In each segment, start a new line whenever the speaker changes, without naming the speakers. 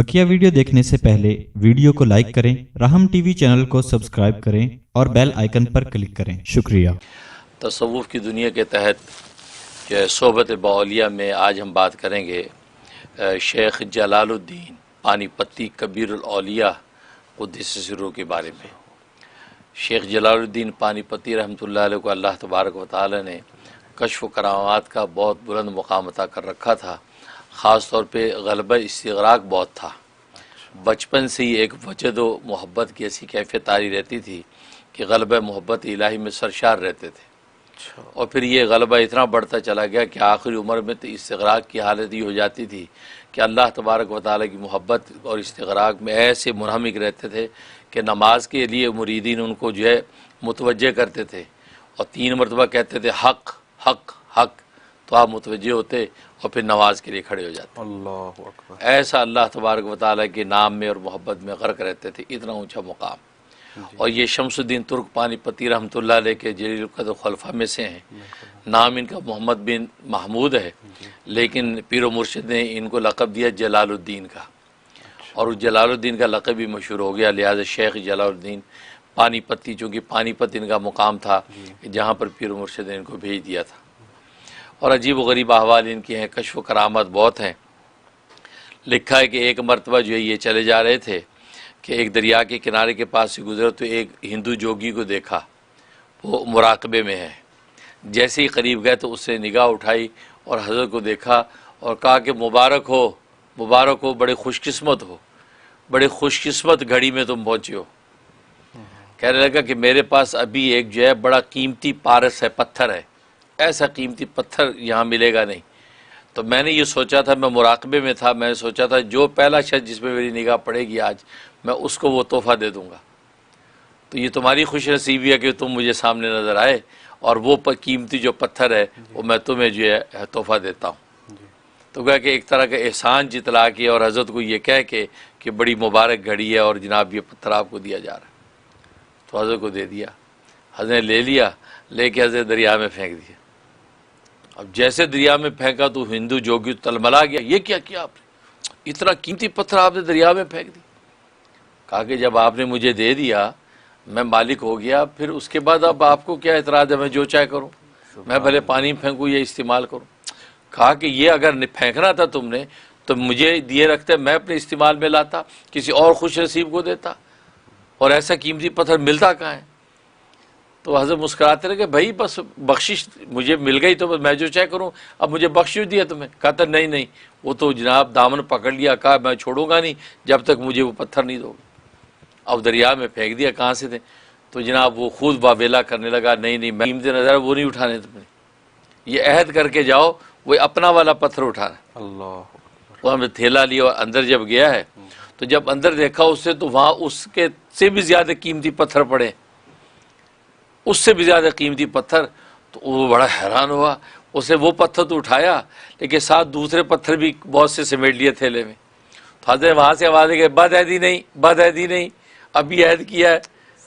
बकिया video देखने से पहले वीडियो को लाइक करें, राहम टीवी चैनल को सब्सक्राइब करें और बेल आइकन पर क्लिक करें। शुक्रिया।
तसव्वुफ़ की दुनिया के तहत जो है सोहबत बाउलिया में आज हम बात करेंगे शेख जलालुद्दीन पानीपत्ती कबीरुल औलिया क़ुद्दस सिर्रुहु के बारे में। शेख जलालुद्दीन पानीपत्ती रहमतुल्लाह अलैह को अल्लाह तबारक व तआला ने कश्फ़ करामात का बहुत बुलंद मुकाम अता कर रखा था। ख़ास तौर पे ग़लबा इस्तिग़राक़ बहुत था। बचपन से ही एक वजद व मोहब्बत की ऐसी कैफ़ियत तारी रहती थी कि ग़लबा मोहब्बत इलाही में सरशार रहते थे। और फिर ये ग़लबा इतना बढ़ता चला गया कि आखिरी उम्र में तो इस्तिग़राक़ की हालत ये हो जाती थी कि अल्लाह तबारक व तआला की मोहब्बत और इस्तिग़राक़ में ऐसे मुनहमिक रहते थे कि नमाज के लिए मुरीदीन उनको जो है मुतवज्जे करते थे और 3 मरतबा कहते थे हक़ हक़ हक़, तो आप मुतवज्जे होते और फिर नमाज के लिए खड़े हो जाते। अल्लाह अकबर। ऐसा अल्लाह तबारक व तआला के नाम में और मोहब्बत में गर्क रहते थे, इतना ऊंचा मुकाम। और ये शमसुद्दीन तुर्क पानीपत्ती रहमतुल्लाह अलैह के जलील क़द्र खुलफा में से हैं। नाम इनका मोहम्मद बिन महमूद है, लेकिन पीर व मुर्शिद ने इनको लक़ब दिया जलालुद्दीन का, और उस जलालुद्दीन का लक़ब भी मशहूर हो गया। लिहाजा शेख जलालुद्दीन पानीपत्ती, चूँकि पानीपत इनका मुकाम था जहाँ पर पीर व मुर्शिद ने इनको भेज दिया था। और अजीब व गरीब अहवाल इनके हैं, कश्फ़ करामत बहुत हैं। लिखा है कि एक मरतबा जो है ये चले जा रहे थे कि एक दरिया के किनारे के पास से गुजरे तो एक हिंदू जोगी को देखा, वो मुराक़बे में है। जैसे ही करीब गए तो उससे निगाह उठाई और हज़रत को देखा और कहा कि मुबारक हो, बड़े खुशकिस्मत हो, बड़े खुशकिस्मत घड़ी में तुम पहुँचे हो। कहने लगा कि मेरे पास अभी एक जो है बड़ा कीमती पारस है, पत्थर है, ऐसा कीमती पत्थर यहाँ मिलेगा नहीं। तो मैंने ये सोचा था, मैं मुराक़बे में था, मैंने सोचा था जो पहला शख्स जिस पर मेरी निगाह पड़ेगी आज, मैं उसको वो तोहफ़ा दे दूँगा। तो ये तुम्हारी खुश नसीबी है कि तुम मुझे सामने नज़र आए और वो कीमती जो पत्थर है वो मैं तुम्हें जो है तोहफ़ा देता हूँ। तो कहा कि एक तरह का एहसान जितला के और हज़रत को ये कह के कि बड़ी मुबारक घड़ी है और जनाब ये पत्थर आपको दिया जा रहा है। तो हज़रत को दे दिया, हज़रत ने ले लिया, लेके हज़रत दरिया में फेंक दिया। अब जैसे दरिया में फेंका तो हिंदू जोगी तलमला गया, ये क्या किया आपने, इतना कीमती पत्थर आपने दरिया में फेंक दिया। कहा कि जब आपने मुझे दे दिया मैं मालिक हो गया, फिर उसके बाद अब आपको क्या एतराज़ है, मैं जो चाहे करूँ, मैं भले पानी फेंकूँ या इस्तेमाल करूँ। कहा कि ये अगर फेंकना था तुमने तो मुझे दिए रखते, मैं अपने इस्तेमाल में लाता, किसी और खुश नसीब को देता, और ऐसा कीमती पत्थर मिलता कहाँ है। तो हज़रत मुस्कुराते रहे कि भाई बस बख्शिश मुझे मिल गई तो मैं जो चाहे करूँ, अब मुझे बख्शिश दिया तुम्हें। कहता नहीं, वो तो जनाब दामन पकड़ लिया, कहा मैं छोड़ूंगा नहीं जब तक मुझे वो पत्थर नहीं दोगे। अब दरिया में फेंक दिया, कहाँ से थे, तो जनाब वो खुद वावेला करने लगा, नहीं मैं कीमती नज़र वो नहीं उठाने तुमने, ये अहद करके जाओ वो अपना वाला पत्थर उठाना। अल्लाह। वो हमें थैला लिया और अंदर जब गया है तो जब अंदर देखा उससे, तो वहाँ उसके से भी ज़्यादा कीमती पत्थर पड़े, उससे भी ज़्यादा कीमती पत्थर। तो वो बड़ा हैरान हुआ, उसे वो पत्थर तो उठाया लेकिन साथ दूसरे पत्थर भी बहुत से समेट लिए थैले में। तो हज़रत वहाँ से आवाज़ है बदअहदी नहीं, अभी अहद किया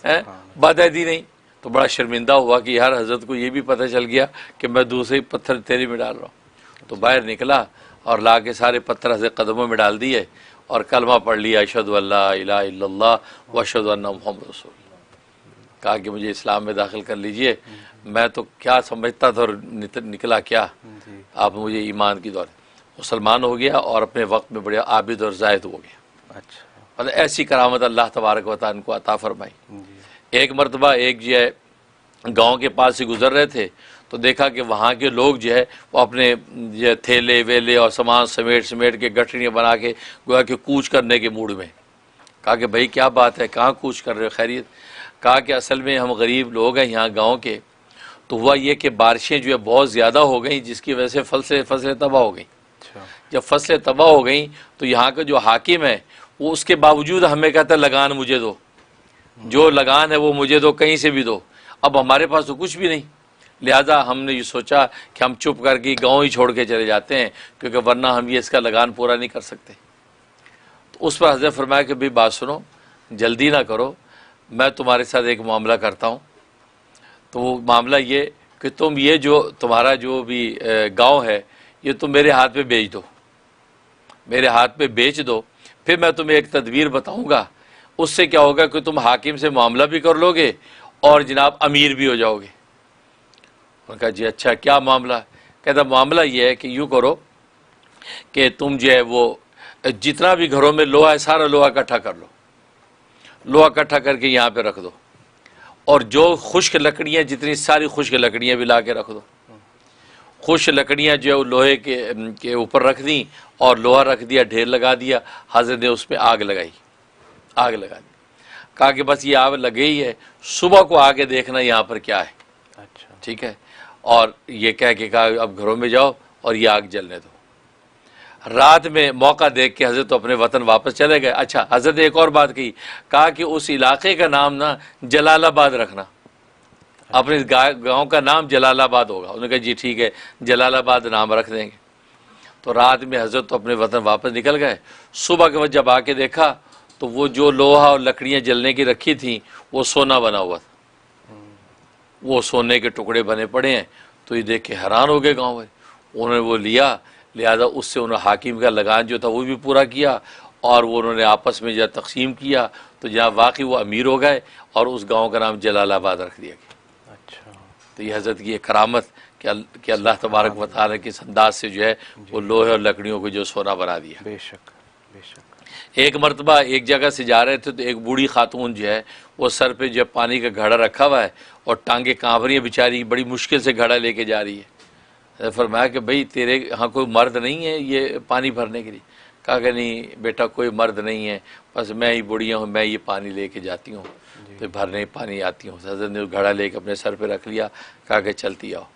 है, बदअहदी नहीं। तो बड़ा शर्मिंदा हुआ कि यार हज़रत को ये भी पता चल गया कि मैं दूसरे पत्थर थैले में डाल रहा हूँ। तो बाहर निकला और ला के सारे पत्थर हज़रत कदमों में डाल दिए और कलमा पढ़ लिया, अशहदु अल्ला इलाहा इल्लल्लाह व अशहदु अन्ना मुहम्मद रसूलुल्लाह। कहा कि मुझे इस्लाम में दाखिल कर लीजिए, मैं तो क्या समझता था और निकला क्या, आप मुझे ईमान की दौर। मुसलमान हो गया और अपने वक्त में बड़े आबिद और जाहिद हो गया। अच्छा, मतलब ऐसी करामत अल्लाह तबारक व तआला इनको अता फरमाई। एक मरतबा एक जो है गाँव के पास से गुजर रहे थे तो देखा कि वहाँ के लोग जो है वो अपने जो थैले वेले और सामान समेट के गठरियाँ बना के गोया कि कूच करने के मूड में। कहा कि भाई क्या बात है, कहाँ कूच कर रहे हो, खैरियत। कहा कि असल में हम गरीब लोग हैं यहाँ गांव के, तो हुआ ये कि बारिशें जो है बहुत ज़्यादा हो गई जिसकी वजह से फसलें तबाह हो गई। जब फसलें तबाह हो गई तो यहाँ का जो हाकिम है वो उसके बावजूद हमें कहता है लगान मुझे दो, जो लगान है वो मुझे दो, कहीं से भी दो। अब हमारे पास तो कुछ भी नहीं, लिहाजा हमने ये सोचा कि हम चुप करके गाँव ही छोड़ के चले जाते हैं, क्योंकि वरना हम ये इसका लगान पूरा नहीं कर सकते। तो उस पर हज़रत फरमाया कि भाई बात सुनो, जल्दी ना करो, मैं तुम्हारे साथ एक मामला करता हूँ। तो वो मामला ये कि तुम ये जो तुम्हारा जो भी गांव है ये तुम मेरे हाथ पे बेच दो, मेरे हाथ पे बेच दो, फिर मैं तुम्हें एक तदबीर बताऊँगा, उससे क्या होगा कि तुम हाकिम से मामला भी कर लोगे और जनाब अमीर भी हो जाओगे। उन्होंने कहा जी अच्छा क्या मामला? कहता मामला ये है कि यूँ करो कि तुम जो है वो जितना भी घरों में लोहा है सारा लोहा इकट्ठा कर लो, लोहा इकट्ठा करके यहाँ पे रख दो, और जो खुश्क लकड़ियाँ जितनी सारी खुश्क लकड़ियाँ भी ला के रख दो। खुश्क लकड़ियाँ जो है लोहे के ऊपर रख दी और लोहा रख दिया, ढेर लगा दिया। हज़रत ने उस पर आग लगाई, आग लगा दी। कहा कि बस ये आग लगे ही है, सुबह को आके देखना यहाँ पर क्या है। अच्छा ठीक है। और ये कह के कहा अब घरों में जाओ और ये आग जलने दो। रात में मौका देख के हज़रत तो अपने वतन वापस चले गए। अच्छा हज़रत ने एक और बात कही, कहा कि उस इलाके का नाम ना जलालाबाद रखना, अपने गांव का नाम जलालाबाद होगा। उन्होंने कहा जी ठीक है, जलालाबाद नाम रख देंगे। तो रात में हज़रत तो अपने वतन वापस निकल गए। सुबह के वक्त जब आके देखा तो वो जो लोहा और लकड़ियाँ जलने की रखी थी वो सोना बना हुआ था, वो सोने के टुकड़े बने पड़े हैं। तो ये देख के हैरान हो गए गाँव में। उन्होंने वो लिया, लिहाजा उससे उन्होंने हाकिम का लगान जो था वो भी पूरा किया और वो उन्होंने आपस में जब तकसीम किया तो जहाँ वाकई वो अमीर हो गए और उस गांव का नाम जलालाबाद रख दिया गया। अच्छा, तो ये हज़रत की एक करामत कि अल्लाह तबारक व तआला के अंदाज से जो है वो लोहे और लकड़ियों को जो सोना बना दिया।
बेशक बेशक।
एक मरतबा एक जगह से जा रहे थे तो एक बूढ़ी खातून जो है वो सर पे जो पानी का घड़ा रखा हुआ है और टांगे कांप रही है बेचारी, बड़ी मुश्किल से घड़ा लेके जा रही है। फरमाया कि भाई तेरे यहाँ कोई मर्द नहीं है ये पानी भरने के लिए? कहा कि नहीं बेटा कोई मर्द नहीं है, बस मैं ही बुढ़िया हूँ, मैं ये पानी लेके जाती हूँ, तो भरने पानी आती हूँ। हज़रत ने घड़ा लेके अपने सर पे रख लिया, कहा कि चलती आओ।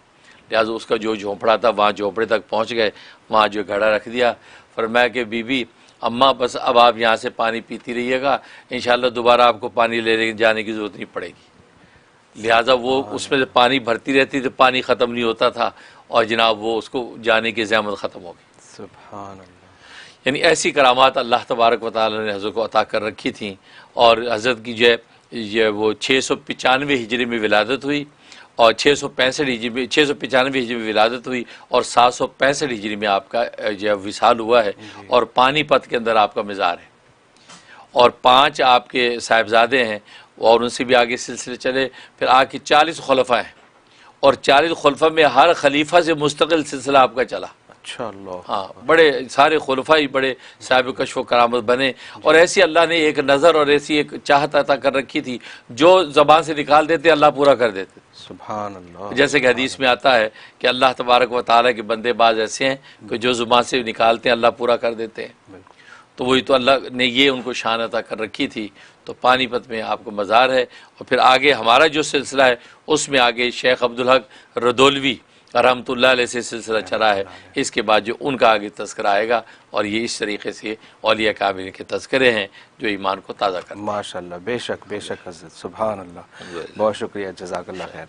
लिहाजा उसका जो झोंपड़ा था वहाँ झोंपड़े तक पहुँच गए, वहाँ जो घड़ा रख दिया। फरमाया कि बीबी अम्मा बस अब आप यहाँ से पानी पीती रहिएगा, इंशाल्लाह दोबारा आपको पानी ले जाने की ज़रूरत नहीं पड़ेगी। लिहाजा वो उसमें से पानी भरती रहती तो पानी ख़त्म नहीं होता था और जनाब वो उसको जाने की ज़हमत ख़त्म हो गई।
सुभान अल्लाह।
यानी ऐसी करामात अल्लाह तबारक व तआला ने हज़रत को अता कर रखी थी। और हज़रत की जो है ये वो 695 हिजरी में विलादत हुई और 665 हिजरी में 695 हिजरी में विलादत हुई और 765 हिजरी में आपका जो विसाल हुआ है। और पानीपत के अंदर आपका मज़ार है और 5 आपके साहिबजादे हैं और उनसे भी आगे सिलसिले चले। फिर आके 40 खुलफा हैं और 40 खुलफा में हर खलीफा से मुस्तकिल सिलसिला आपका चला।
अच्छा अल्लाह।
हाँ, बड़े सारे खुलफा ही बड़े साहिब कश्फ व करामत बने। और ऐसी अल्लाह ने एक नज़र और ऐसी एक चाहत अता कर रखी थी, जो ज़बान से निकाल देते अल्लाह पूरा कर देते।
सुभान अल्लाह।
जैसे कि हदीस में आता है कि अल्लाह तबारक व तआला के बंदे बाज ऐसे हैं कि जो ज़ुबान से निकालते हैं अल्लाह पूरा कर देते हैं। तो वही तो अल्लाह ने ये उनको शान अता कर रखी थी। तो पानीपत में आपको मज़ार है। और फिर आगे हमारा जो सिलसिला है उसमें आगे शेख अब्दुल हक रदौलवी रहमतुल्लाह अलैह से सिलसिला चला है। इसके बाद जो उनका आगे तज़किरा आएगा और ये इस तरीके से औलिया कामिल के तज़किरे हैं जो ईमान को ताज़ा कर।
माशाअल्लाह, बेशक बेशक हज़रत, सुभान अल्लाह। बहुत शुक्रिया, जज़ाकल्लाह खैर।